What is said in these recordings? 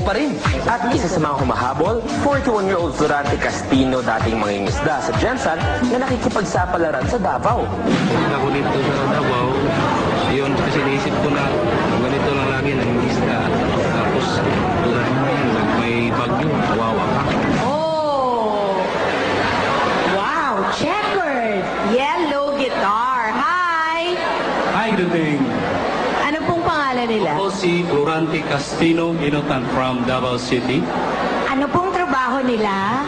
pa rin. At isa sa mga humahabol, 41-year-old Florante Castino, dating mangingisda sa Gensan, na nakikipagsapalaran sa Davao. Ako dito sa Davao, yun kasi naisip ko na ganito lang lagi nangingisda. Tapos may bagyo, kawawa ka. Oh! Wow! Checkered! Yellow guitar. Hi! Hi, good evening. Ano pong pangalan nila? Ako si Florante Castino, Inutan from Davao City. Ano pong trabaho nila?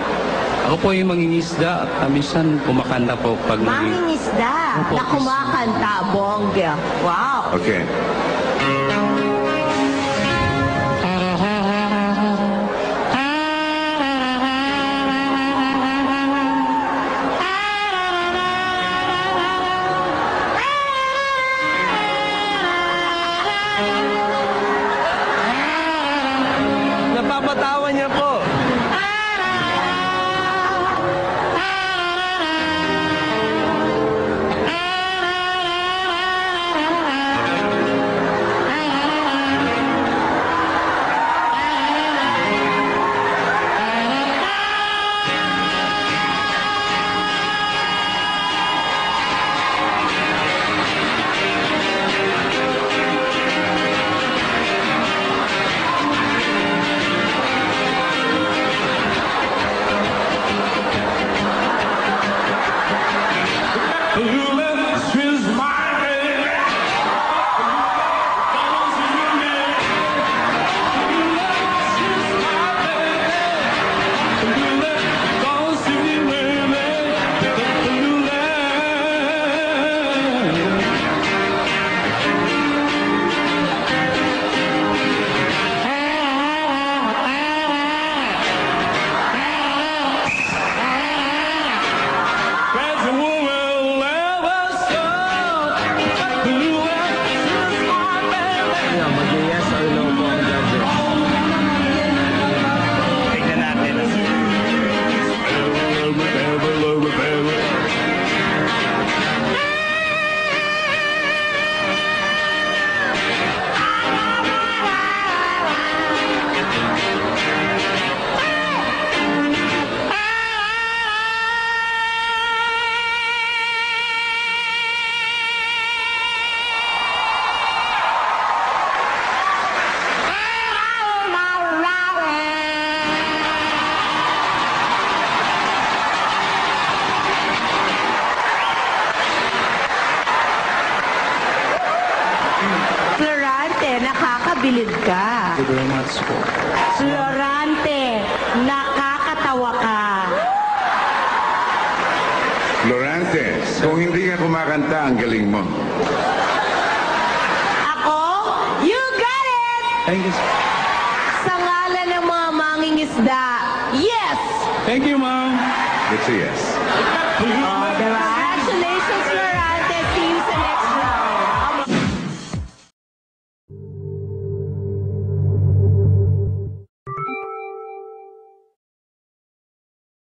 Ako po yung mangingisda at minsan kumakanta po pag Mangingisda na kumakanta, bongga. Wow! Okay. Napapatawan niya po. Mag-yes or no po ang judges. Tignan natin. Florante, nakakabilib ka. Thank you very much po. Florante, nakakatawa ka. Florante, kung hindi ka kumakanta, ang galing mo. Ako, you got it! Thank you. Sa ngalan ng mga mangingisda, yes! Thank you, ma'am. It's a yes. Congratulations, Florante!